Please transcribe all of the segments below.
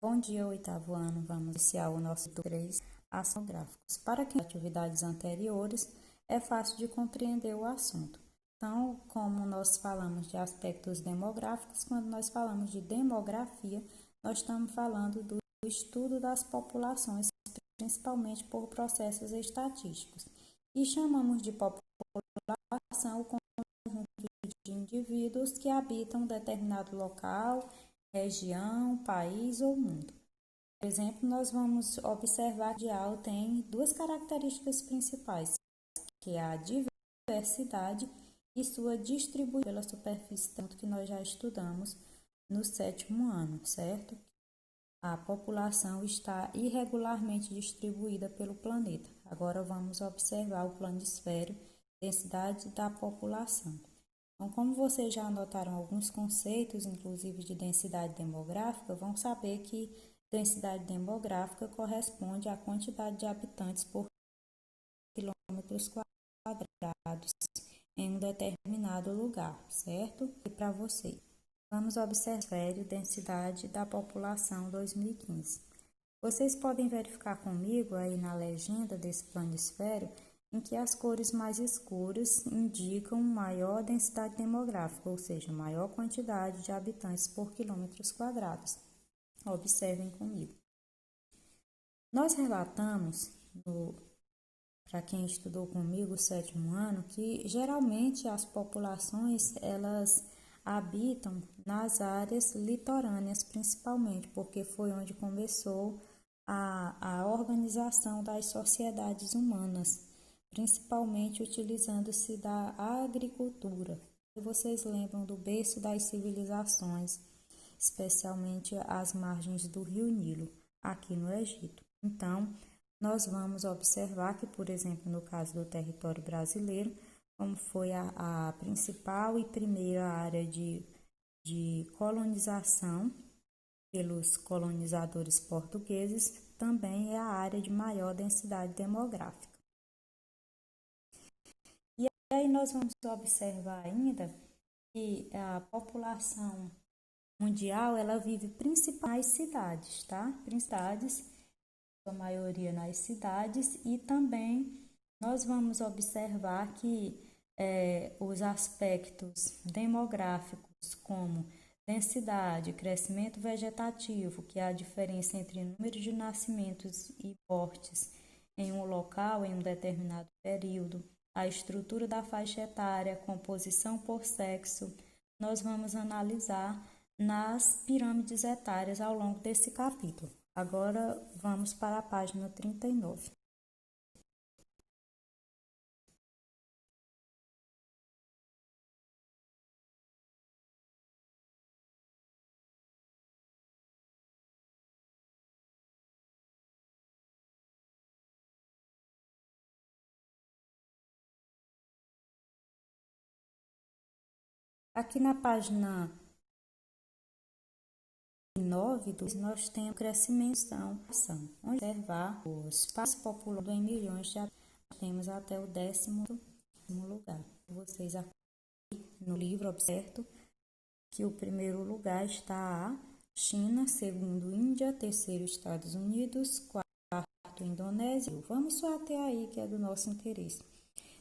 Bom dia, oitavo ano. Vamos iniciar o nosso 3 ação gráficos. Para quem atividades anteriores, é fácil de compreender o assunto. Então, como nós falamos de aspectos demográficos, quando nós falamos de demografia, nós estamos falando do estudo das populações, principalmente por processos estatísticos. E chamamos de população o conjunto de indivíduos que habitam determinado local, região, país ou mundo. Por exemplo, nós vamos observar que o mundial tem duas características principais, que é a diversidade e sua distribuição pela superfície, tanto que nós já estudamos no sétimo ano, certo? A população está irregularmente distribuída pelo planeta. Agora vamos observar o planisfério, densidade da população. Então, como vocês já anotaram alguns conceitos, inclusive de densidade demográfica, vão saber que densidade demográfica corresponde à quantidade de habitantes por quilômetros quadrados em um determinado lugar, certo? E para vocês, vamos observar a densidade da população 2015. Vocês podem verificar comigo aí na legenda desse planisfério em que as cores mais escuras indicam maior densidade demográfica, ou seja, maior quantidade de habitantes por quilômetros quadrados. Observem comigo. Nós relatamos, para quem estudou comigo o sétimo ano, que geralmente as populações elas habitam nas áreas litorâneas, principalmente, porque foi onde começou a organização das sociedades humanas, principalmente utilizando-se da agricultura. E vocês lembram do berço das civilizações, especialmente às margens do rio Nilo, aqui no Egito. Então, nós vamos observar que, por exemplo, no caso do território brasileiro, como foi a principal e primeira área de colonização pelos colonizadores portugueses, também é a área de maior densidade demográfica. E aí nós vamos observar ainda que a população mundial, ela vive principais cidades, tá? Principais, a maioria nas cidades, e também nós vamos observar que os aspectos demográficos, como densidade, crescimento vegetativo, que é a diferença entre número de nascimentos e mortes em um local em um determinado período, a estrutura da faixa etária, composição por sexo, nós vamos analisar nas pirâmides etárias ao longo desse capítulo. Agora vamos para a página 39. Aqui na página 9, nós temos crescimento da população, onde observar os espaços populados em milhões de habitantes. Temos até o 10º lugar. Vocês aqui no livro observam que o primeiro lugar está a China, segundo Índia, terceiro Estados Unidos, quarto Indonésia. Vamos só até aí que é do nosso interesse.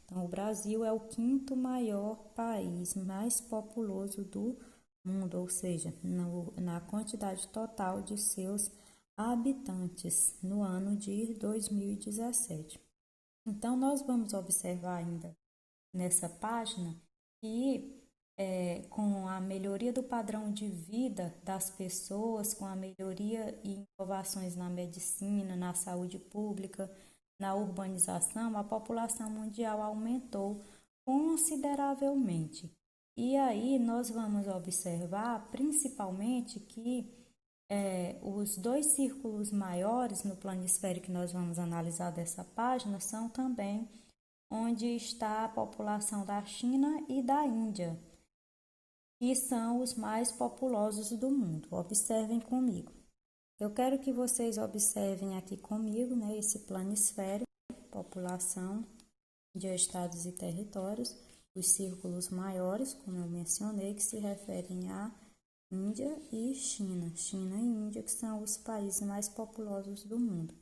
Então, o Brasil é o quinto maior país mais populoso do mundo, ou seja, na quantidade total de seus habitantes no ano de 2017. Então, nós vamos observar ainda nessa página que com a melhoria do padrão de vida das pessoas, com a melhoria e inovações na medicina, na saúde pública, na urbanização, a população mundial aumentou consideravelmente. E aí nós vamos observar principalmente que os dois círculos maiores no planisfério que nós vamos analisar dessa página são também onde está a população da China e da Índia, que são os mais populosos do mundo. Observem comigo. Eu quero que vocês observem aqui comigo, né, esse planisfério, população de estados e territórios, os círculos maiores, como eu mencionei, que se referem a Índia e China. China e Índia, que são os países mais populosos do mundo.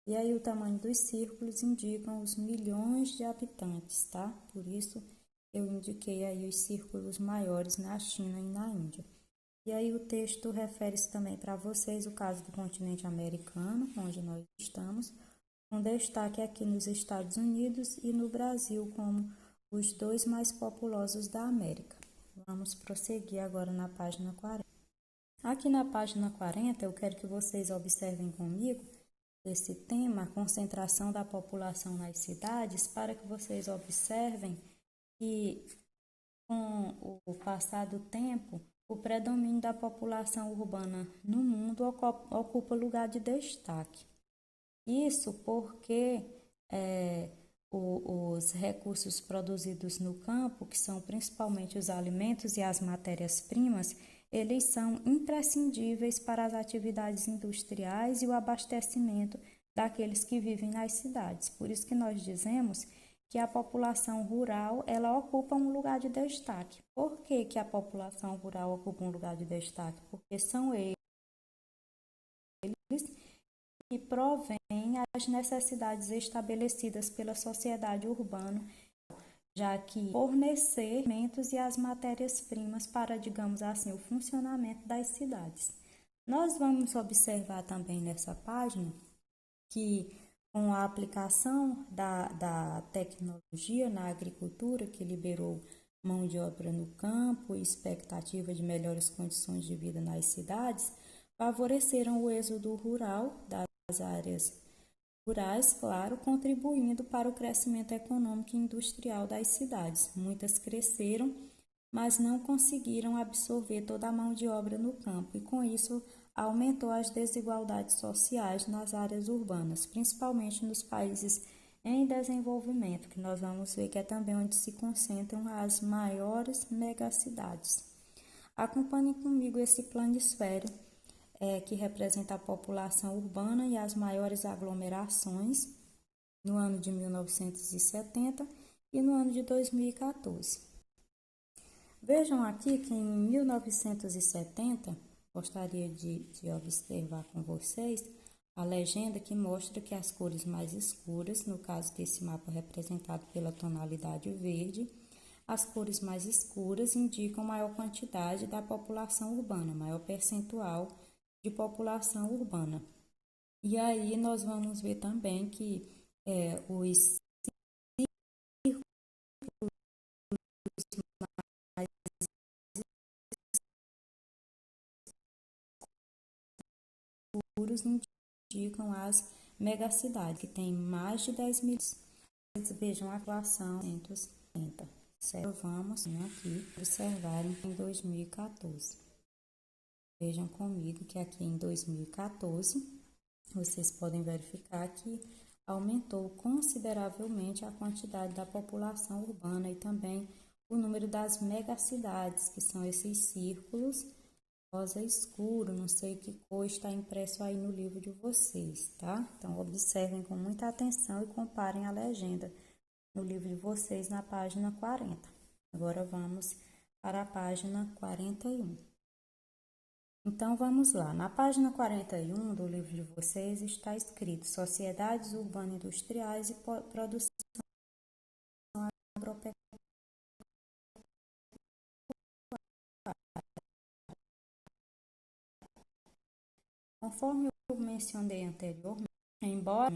E aí o tamanho dos círculos indicam os milhões de habitantes, tá? Por isso eu indiquei aí os círculos maiores na China e na Índia. E aí o texto refere-se também para vocês o caso do continente americano, onde nós estamos, com destaque aqui nos Estados Unidos e no Brasil como os dois mais populosos da América. Vamos prosseguir agora na página 40. Aqui na página 40, eu quero que vocês observem comigo esse tema, a concentração da população nas cidades, para que vocês observem que, com o passar do tempo, o predomínio da população urbana no mundo ocupa lugar de destaque. Isso porque os recursos produzidos no campo, que são principalmente os alimentos e as matérias-primas, eles são imprescindíveis para as atividades industriais e o abastecimento daqueles que vivem nas cidades. Por isso que nós dizemos que a população rural, ela ocupa um lugar de destaque. Por que que a população rural ocupa um lugar de destaque? Porque são eles que provém as necessidades estabelecidas pela sociedade urbana, já que fornecer alimentos e as matérias-primas para, digamos assim, o funcionamento das cidades. Nós vamos observar também nessa página que, com a aplicação da tecnologia na agricultura, que liberou mão de obra no campo e expectativa de melhores condições de vida nas cidades, favoreceram o êxodo rural das áreas rurais, claro, contribuindo para o crescimento econômico e industrial das cidades. Muitas cresceram, mas não conseguiram absorver toda a mão de obra no campo e, com isso, aumentou as desigualdades sociais nas áreas urbanas, principalmente nos países em desenvolvimento, que nós vamos ver que é também onde se concentram as maiores megacidades. Acompanhe comigo esse planisfério que representa a população urbana e as maiores aglomerações no ano de 1970 e no ano de 2014. Vejam aqui que em 1970, gostaria de observar com vocês a legenda que mostra que as cores mais escuras, no caso desse mapa representado pela tonalidade verde, as cores mais escuras indicam maior quantidade da população urbana, maior percentual de população urbana. E aí nós vamos ver também que os círculos mais escuros indicam as megacidades, que têm mais de 10 milhões. Vejam a atuação 170. Certo? Vamos aqui observar em 2014. Vejam comigo que aqui em 2014, vocês podem verificar que aumentou consideravelmente a quantidade da população urbana e também o número das megacidades, que são esses círculos rosa escuro, não sei que cor está impresso aí no livro de vocês, tá? Então, observem com muita atenção e comparem a legenda no livro de vocês na página 40. Agora vamos para a página 41. Então, vamos lá. Na página 41 do livro de vocês está escrito Sociedades Urbano-Industriais e Produção Agropecuária. Conforme eu mencionei anteriormente, embora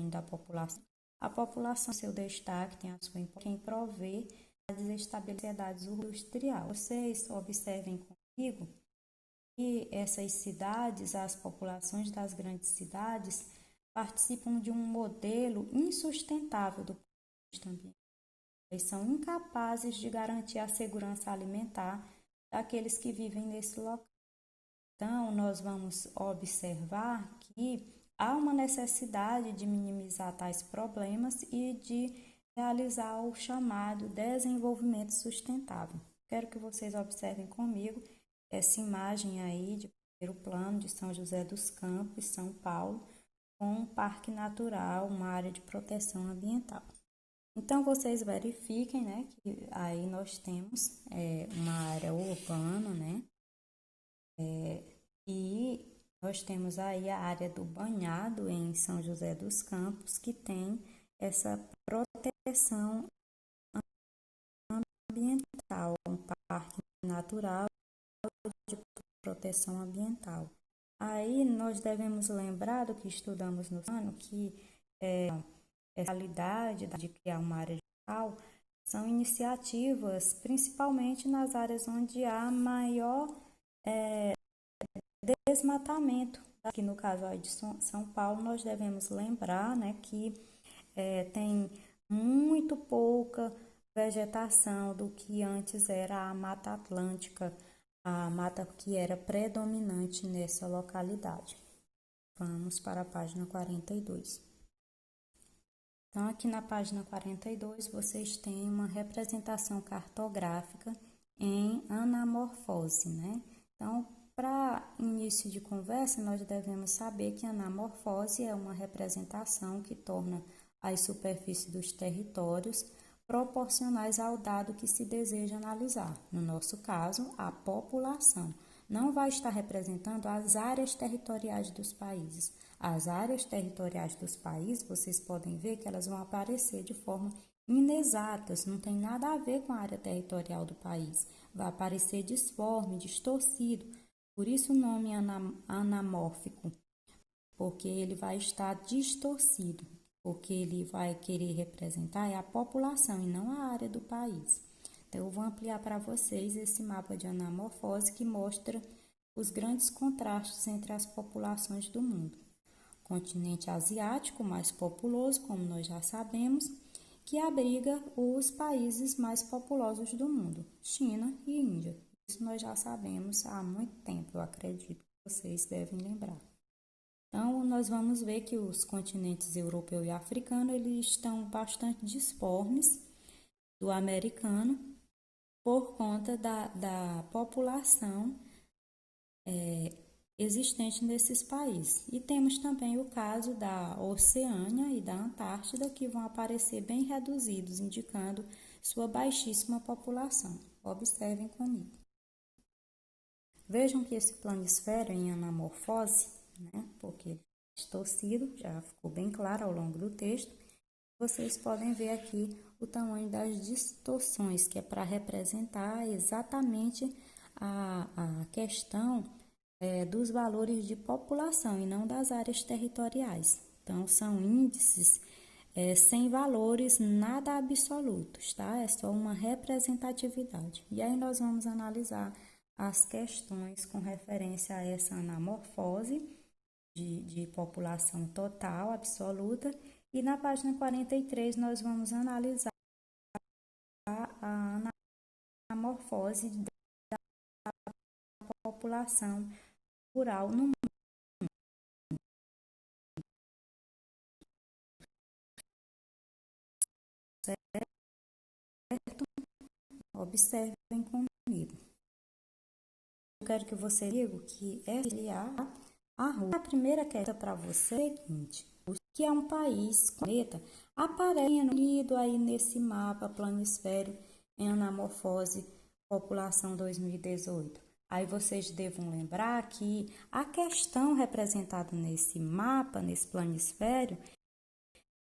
a população, seu destaque, tem a sua importância em prover as estabilidades industriais. Vocês observem comigo que essas cidades, as populações das grandes cidades, participam de um modelo insustentável do ponto de vista ambiental. Eles são incapazes de garantir a segurança alimentar daqueles que vivem nesse local. Então, nós vamos observar que há uma necessidade de minimizar tais problemas e de realizar o chamado desenvolvimento sustentável. Quero que vocês observem comigo essa imagem aí de primeiro plano de São José dos Campos, São Paulo, com um parque natural, uma área de proteção ambiental. Então, vocês verifiquem, né, que aí nós temos uma área urbana, né, E nós temos aí a área do Banhado em São José dos Campos, que tem essa proteção ambiental, um parque natural de proteção ambiental. Aí nós devemos lembrar do que estudamos no ano, que essa realidade de criar uma área digital são iniciativas, principalmente nas áreas onde há maior desmatamento. Aqui no caso aí de São Paulo, nós devemos lembrar, né, que tem muito pouca vegetação do que antes era a Mata Atlântica, a mata que era predominante nessa localidade. Vamos para a página 42. Então, aqui na página 42, vocês têm uma representação cartográfica em anamorfose, né? Então, para início de conversa, nós devemos saber que a anamorfose é uma representação que torna as superfícies dos territórios proporcionais ao dado que se deseja analisar. No nosso caso, a população. Não vai estar representando as áreas territoriais dos países. As áreas territoriais dos países, vocês podem ver que elas vão aparecer de forma inexatas, não tem nada a ver com a área territorial do país. Vai aparecer disforme, distorcido. Por isso o nome anamórfico, porque ele vai estar distorcido, porque ele vai querer representar a população e não a área do país. Então, eu vou ampliar para vocês esse mapa de anamorfose que mostra os grandes contrastes entre as populações do mundo. Continente asiático, mais populoso, como nós já sabemos, que abriga os países mais populosos do mundo, China e Índia. Isso nós já sabemos há muito tempo, eu acredito que vocês devem lembrar. Então, nós vamos ver que os continentes europeu e africano, eles estão bastante disformes do americano por conta da população existente nesses países. E temos também o caso da Oceânia e da Antártida, que vão aparecer bem reduzidos, indicando sua baixíssima população. Observem comigo. Vejam que esse planisfério em anamorfose, né, porque ele é distorcido, já ficou bem claro ao longo do texto, vocês podem ver aqui o tamanho das distorções, que é para representar exatamente a questão dos valores de população e não das áreas territoriais. Então, são índices sem valores nada absolutos, tá? É só uma representatividade. E aí nós vamos analisar as questões com referência a essa anamorfose de população total, absoluta, e na página 43 nós vamos analisar a anamorfose da população rural no mundo. Certo? Observem comigo. Eu quero que você diga que é a Rússia. A primeira questão para você é a seguinte: o que é um país com planeta aparece aí nesse mapa planisfério em anamorfose população 2018. Aí vocês devem lembrar que a questão representada nesse mapa, nesse planisfério,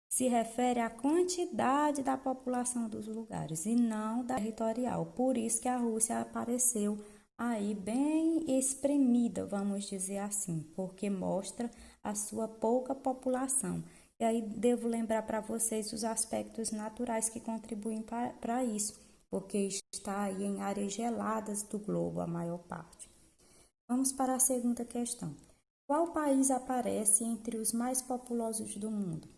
se refere à quantidade da população dos lugares e não da territorial. Por isso que a Rússia apareceu aí bem espremida, vamos dizer assim, porque mostra a sua pouca população. E aí devo lembrar para vocês os aspectos naturais que contribuem para isso, porque está aí em áreas geladas do globo a maior parte. Vamos para a segunda questão. Qual país aparece entre os mais populosos do mundo?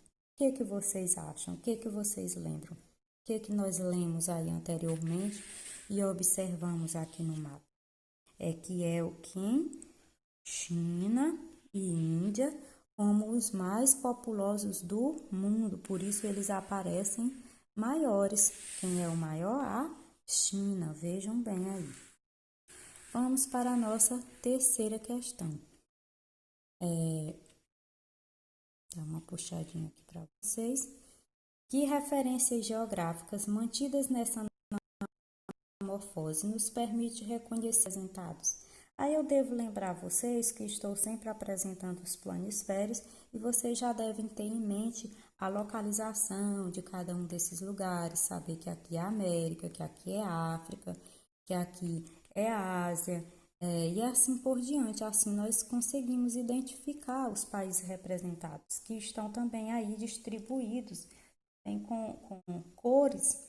O que vocês acham? O que vocês lembram? O que nós lemos aí anteriormente e observamos aqui no mapa? É que é o quem? China e Índia como os mais populosos do mundo, por isso eles aparecem maiores. Quem é o maior? A China, vejam bem aí. Vamos para a nossa terceira questão. Dá uma puxadinha aqui para vocês. Que referências geográficas mantidas nessa anamorfose nos permite reconhecer representados? Aí eu devo lembrar vocês que estou sempre apresentando os planisférios e vocês já devem ter em mente a localização de cada um desses lugares, saber que aqui é a América, que aqui é a África, que aqui é a Ásia, e assim por diante. Assim nós conseguimos identificar os países representados, que estão também aí distribuídos com cores,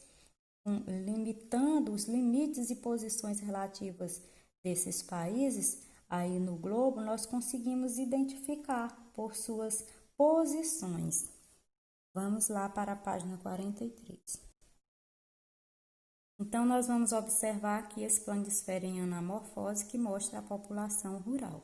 limitando os limites e posições relativas desses países aí no globo, nós conseguimos identificar por suas posições. Vamos lá para a página 43. Então, nós vamos observar aqui esse planisfério em anamorfose que mostra a população rural.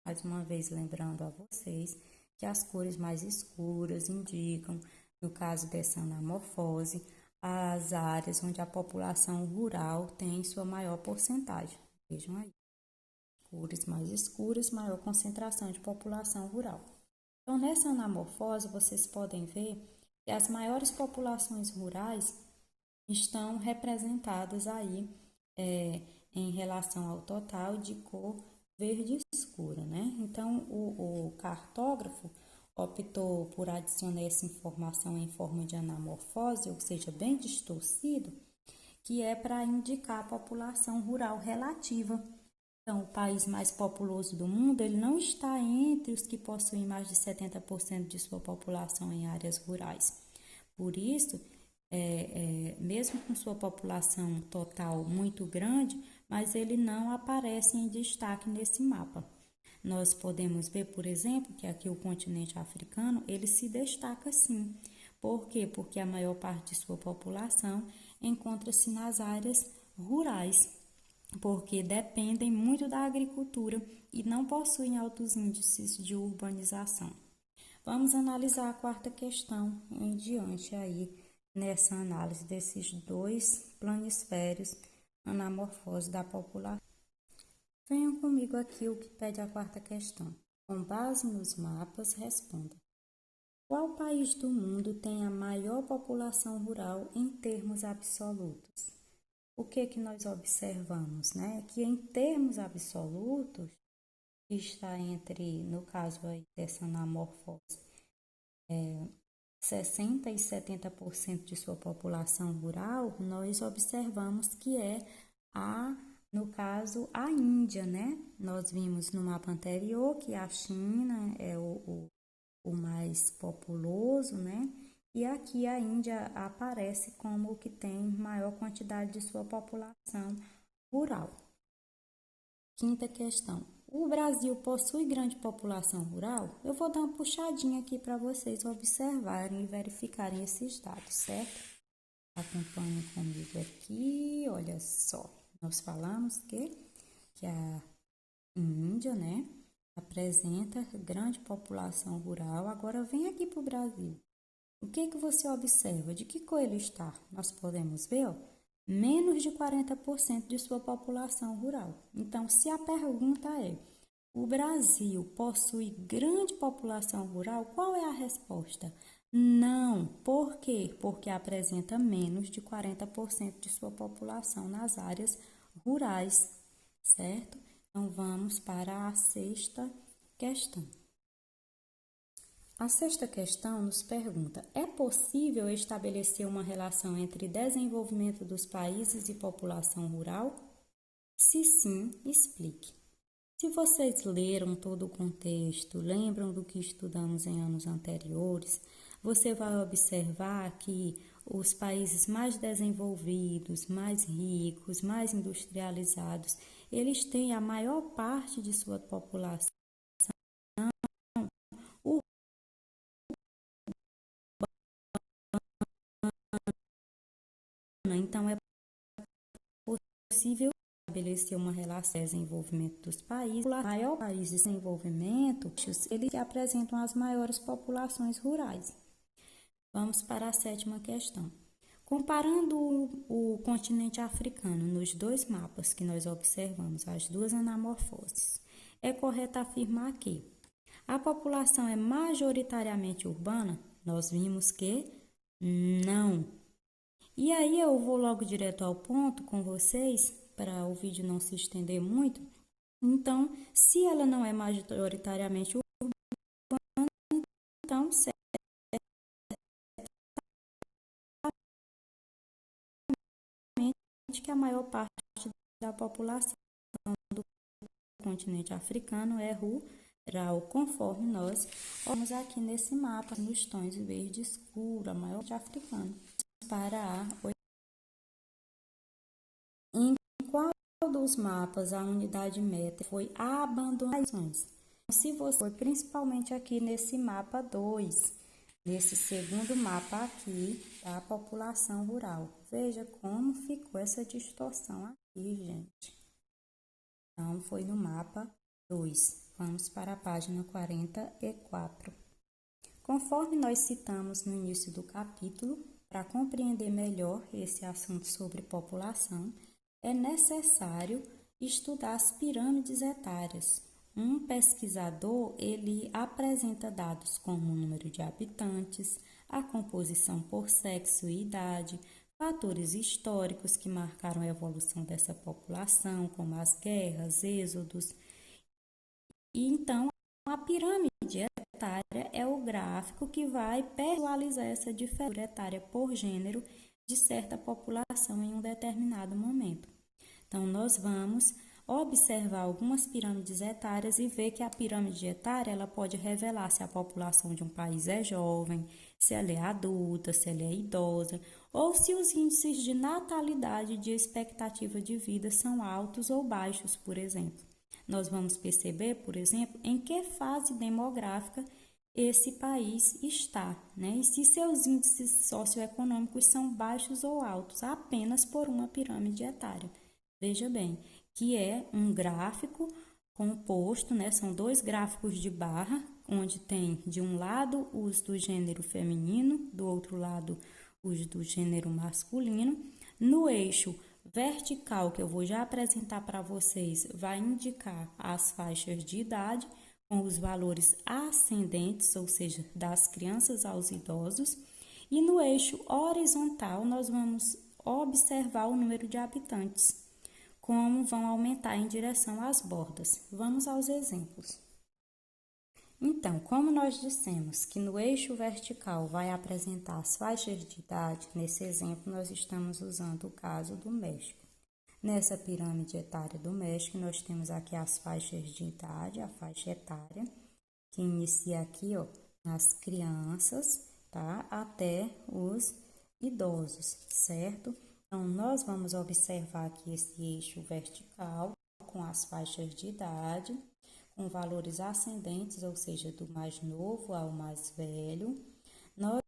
Mais uma vez, lembrando a vocês que as cores mais escuras indicam, no caso dessa anamorfose, as áreas onde a população rural tem sua maior porcentagem. Vejam aí, cores mais escuras, maior concentração de população rural. Então, nessa anamorfose, vocês podem ver que as maiores populações rurais estão representadas aí em relação ao total de cor verde escura, né? Então, o cartógrafo optou por adicionar essa informação em forma de anamorfose, ou seja, bem distorcido, que é para indicar a população rural relativa. Então, o país mais populoso do mundo, ele não está entre os que possuem mais de 70% de sua população em áreas rurais. Por isso, mesmo com sua população total muito grande, mas ele não aparece em destaque nesse mapa. Nós podemos ver, por exemplo, que aqui o continente africano, ele se destaca sim. Por quê? Porque a maior parte de sua população encontra-se nas áreas rurais, porque dependem muito da agricultura e não possuem altos índices de urbanização. Vamos analisar a quarta questão em diante aí, nessa análise desses dois planisférios anamorfose da população. Venham comigo aqui o que pede a quarta questão. Com base nos mapas, responda. Qual país do mundo tem a maior população rural em termos absolutos? O que nós observamos, né? Que em termos absolutos, está entre, no caso aí dessa anamorfose, 60% e 70% de sua população rural, nós observamos que no caso, a Índia, né? Nós vimos no mapa anterior que a China é o mais populoso, né? E aqui a Índia aparece como o que tem maior quantidade de sua população rural. Quinta questão. O Brasil possui grande população rural? Eu vou dar uma puxadinha aqui para vocês observarem e verificarem esses dados, certo? Acompanhem comigo aqui, olha só. Nós falamos que a Índia, né, apresenta grande população rural. Agora vem aqui para o Brasil. O que você observa? De que cor ele está? Nós podemos ver, ó, menos de 40% de sua população rural. Então, se a pergunta é: o Brasil possui grande população rural? Qual é a resposta? Não. Por quê? Porque apresenta menos de 40% de sua população nas áreas rurais, certo? Então, vamos para a sexta questão. A sexta questão nos pergunta: é possível estabelecer uma relação entre desenvolvimento dos países e população rural? Se sim, explique. Se vocês leram todo o contexto, lembram do que estudamos em anos anteriores, você vai observar que os países mais desenvolvidos, mais ricos, mais industrializados, eles têm a maior parte de sua população urbana. Então, é possível estabelecer uma relação de desenvolvimento dos países. O maior país de desenvolvimento, eles apresentam as maiores populações rurais. Vamos para a sétima questão. Comparando o continente africano nos dois mapas que nós observamos, as duas anamorfoses, é correto afirmar que a população é majoritariamente urbana? Nós vimos que não. E aí eu vou logo direto ao ponto com vocês, para o vídeo não se estender muito. Então, se ela não é majoritariamente urbana, então certamente que a maior parte da população do continente africano é rural, conforme nós olhamos aqui nesse mapa, nos tons verde escuro, a maior parte africana. Para em qual dos mapas a unidade meta foi abandonada? Se você foi principalmente aqui nesse mapa 2, nesse segundo mapa aqui da população rural. Veja como ficou essa distorção aqui, gente. Então, foi no mapa 2. Vamos para a página 44. Conforme nós citamos no início do capítulo, para compreender melhor esse assunto sobre população, é necessário estudar as pirâmides etárias. Um pesquisador, ele apresenta dados como o número de habitantes, a composição por sexo e idade, fatores históricos que marcaram a evolução dessa população, como as guerras, êxodos. E então, a pirâmide etária é o gráfico que vai personalizar essa diferença etária por gênero de certa população em um determinado momento. Então, nós vamos observar algumas pirâmides etárias e ver que a pirâmide etária ela pode revelar se a população de um país é jovem, se ela é adulta, se ela é idosa, ou se os índices de natalidade e de expectativa de vida são altos ou baixos, por exemplo. Nós vamos perceber, por exemplo, em que fase demográfica esse país está, né? E se seus índices socioeconômicos são baixos ou altos, apenas por uma pirâmide etária. Veja bem, que é um gráfico composto, né? São dois gráficos de barra, onde tem de um lado os do gênero feminino, do outro lado os do gênero masculino. No eixo vertical, que eu vou já apresentar para vocês, vai indicar as faixas de idade, com os valores ascendentes, ou seja, das crianças aos idosos. E no eixo horizontal, nós vamos observar o número de habitantes, como vão aumentar em direção às bordas. Vamos aos exemplos. Então, como nós dissemos que no eixo vertical vai apresentar as faixas de idade, nesse exemplo nós estamos usando o caso do México. Nessa pirâmide etária do México, nós temos aqui as faixas de idade, a faixa etária, que inicia aqui, ó, nas crianças, tá? Até os idosos, certo? Então, nós vamos observar aqui esse eixo vertical com as faixas de idade, com valores ascendentes, ou seja, do mais novo ao mais velho. Nós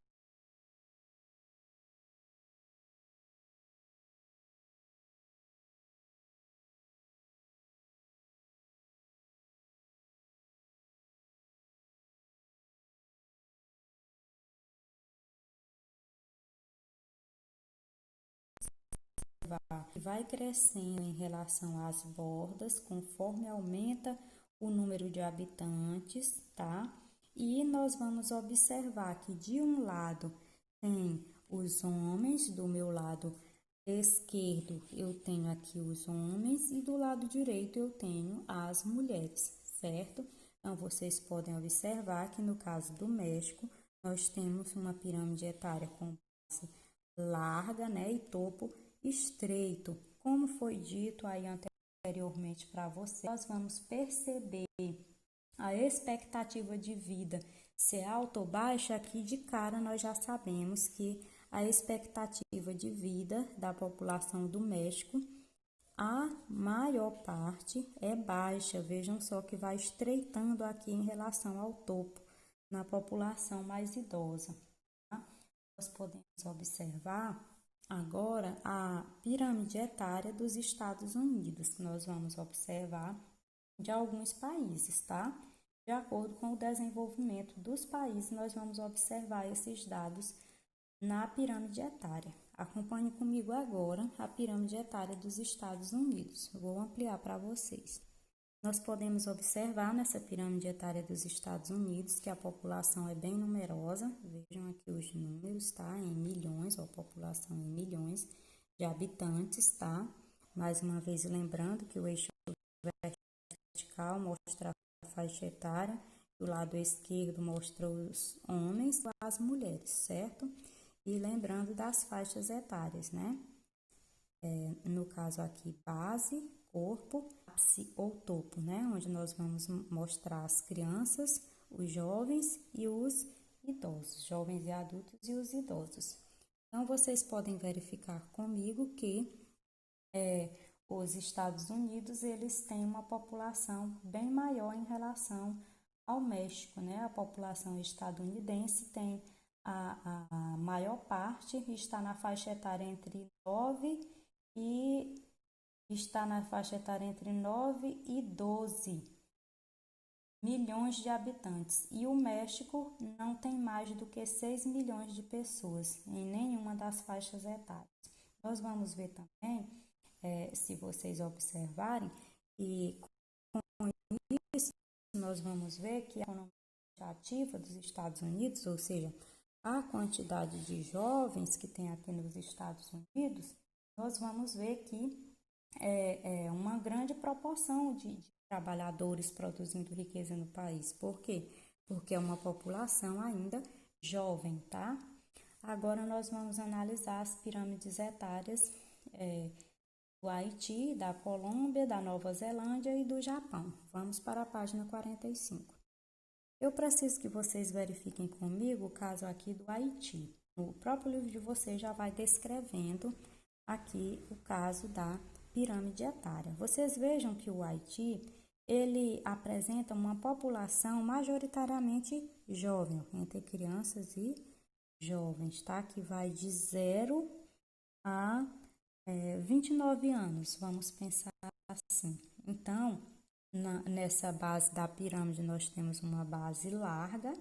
vai crescendo em relação às bordas, conforme aumenta o número de habitantes, tá? E nós vamos observar que de um lado tem os homens, do meu lado esquerdo eu tenho aqui os homens e do lado direito eu tenho as mulheres, certo? Então, vocês podem observar que no caso do México, nós temos uma pirâmide etária com base larga, né, e topo estreito. Como foi dito aí anteriormente para vocês, nós vamos perceber a expectativa de vida ser alta ou baixa. Aqui de cara nós já sabemos que a expectativa de vida da população do México, a maior parte é baixa. Vejam só que vai estreitando aqui em relação ao topo na população mais idosa. Tá? Nós podemos observar agora a pirâmide etária dos Estados Unidos, que nós vamos observar de alguns países, tá? De acordo com o desenvolvimento dos países, nós vamos observar esses dados na pirâmide etária. Acompanhe comigo agora a pirâmide etária dos Estados Unidos. Vou ampliar para vocês. Nós podemos observar nessa pirâmide etária dos Estados Unidos que a população é bem numerosa. Vejam aqui os números, tá? Em milhões, a população em milhões de habitantes, tá? Mais uma vez lembrando que o eixo vertical mostra a faixa etária, o lado esquerdo mostra os homens e as mulheres, certo? E lembrando das faixas etárias, né? No caso aqui, base, corpo, ápice ou topo, né? Onde nós vamos mostrar as crianças, os jovens e os idosos, jovens e adultos e os idosos. Então, vocês podem verificar comigo que os Estados Unidos, eles têm uma população bem maior em relação ao México, né? A população estadunidense tem a maior parte, está na faixa etária entre 9 e 12 milhões de habitantes. E o México não tem mais do que 6 milhões de pessoas em nenhuma das faixas etárias. Nós vamos ver também, se vocês observarem, e com isso nós vamos ver que a economia ativa dos Estados Unidos, ou seja, a quantidade de jovens que tem aqui nos Estados Unidos, nós vamos ver que é uma grande proporção de trabalhadores produzindo riqueza no país. Por quê? Porque é uma população ainda jovem, tá? Agora nós vamos analisar as pirâmides etárias do Haiti, da Colômbia, da Nova Zelândia e do Japão. Vamos para a página 45. Eu preciso que vocês verifiquem comigo o caso aqui do Haiti. O próprio livro de vocês já vai descrevendo aqui o caso da pirâmide etária. Vocês vejam que o Haiti, ele apresenta uma população majoritariamente jovem, entre crianças e jovens, tá? Que vai de 0 a 29 anos, vamos pensar assim. Então, nessa base da pirâmide, nós temos uma base larga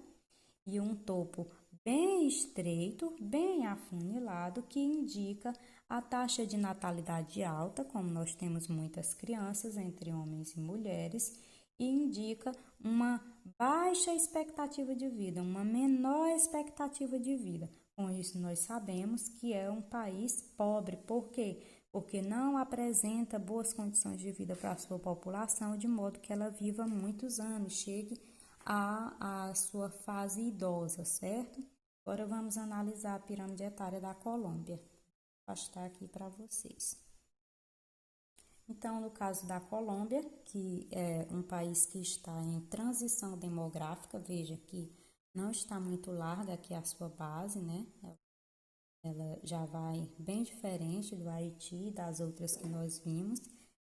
e um topo bem estreito, bem afunilado, que indica a taxa de natalidade alta, como nós temos muitas crianças entre homens e mulheres, e indica uma baixa expectativa de vida, uma menor expectativa de vida. Com isso, nós sabemos que é um país pobre. Por quê? Porque não apresenta boas condições de vida para a sua população, de modo que ela viva muitos anos, chegue à sua fase idosa, certo? Agora vamos analisar a pirâmide etária da Colômbia. Vou postar aqui para vocês. Então, no caso da Colômbia, que é um país que está em transição demográfica, veja que não está muito larga aqui a sua base, né? Ela já vai bem diferente do Haiti e das outras que nós vimos,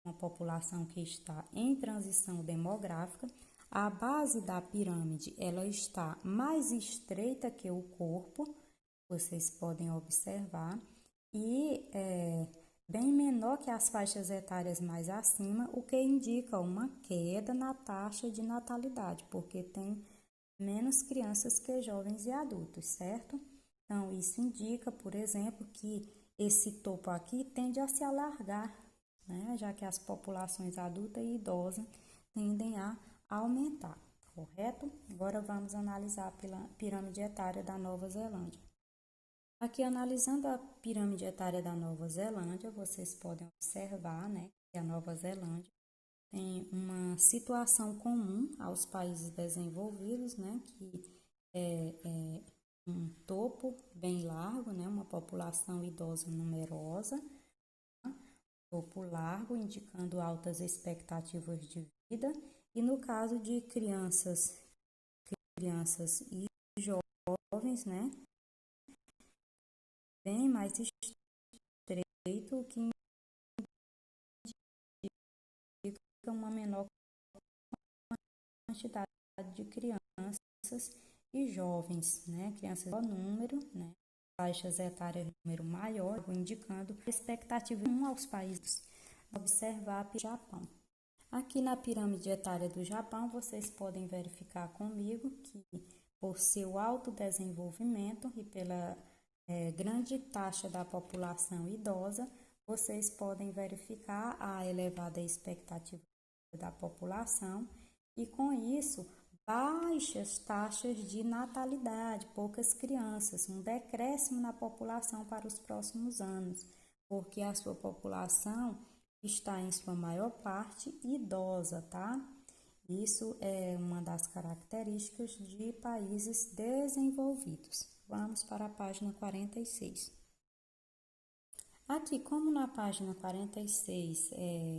uma população que está em transição demográfica. A base da pirâmide, ela está mais estreita que o corpo, vocês podem observar, e bem menor que as faixas etárias mais acima, o que indica uma queda na taxa de natalidade, porque tem menos crianças que jovens e adultos, certo? Então, isso indica, por exemplo, que esse topo aqui tende a se alargar, né? Já que as populações adultas e idosas tendem a aumentar, correto? Agora vamos analisar a pirâmide etária da Nova Zelândia. Aqui, analisando a pirâmide etária da Nova Zelândia, vocês podem observar, né, que a Nova Zelândia tem uma situação comum aos países desenvolvidos, né, que é um topo bem largo, né, uma população idosa numerosa, tá? Topo largo, indicando altas expectativas de vida, e no caso de crianças e jovens, né, bem mais estreito, o que indica uma menor quantidade de crianças e jovens, né? Crianças maior número, né? Faixas etárias de número maior, indicando a expectativa aos países. Observar o Japão. Aqui na pirâmide etária do Japão, vocês podem verificar comigo que, por seu alto desenvolvimento e pela grande taxa da população idosa, vocês podem verificar a elevada expectativa da população e, com isso, baixas taxas de natalidade, poucas crianças, um decréscimo na população para os próximos anos, porque a sua população está em sua maior parte idosa, tá? Isso é uma das características de países desenvolvidos. Vamos para a página 46. Aqui, como na página 46,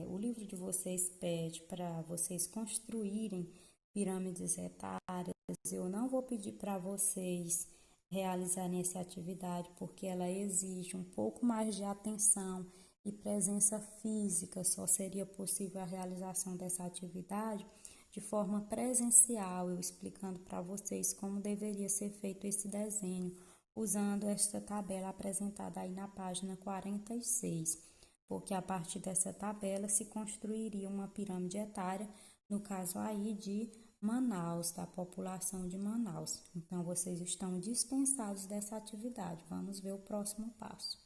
o livro de vocês pede para vocês construírem pirâmides etárias, eu não vou pedir para vocês realizarem essa atividade, porque ela exige um pouco mais de atenção e presença física. Só seria possível a realização dessa atividade de forma presencial, eu explicando para vocês como deveria ser feito esse desenho, usando esta tabela apresentada aí na página 46, porque a partir dessa tabela se construiria uma pirâmide etária, no caso aí de Manaus, da população de Manaus. Então, vocês estão dispensados dessa atividade. Vamos ver o próximo passo.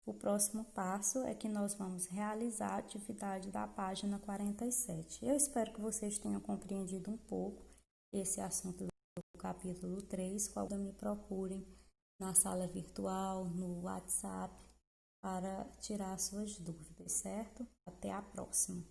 O próximo passo é que nós vamos realizar a atividade da página 47. Eu espero que vocês tenham compreendido um pouco esse assunto do capítulo 3, quando me procurem na sala virtual, no WhatsApp, para tirar suas dúvidas, certo? Até a próxima!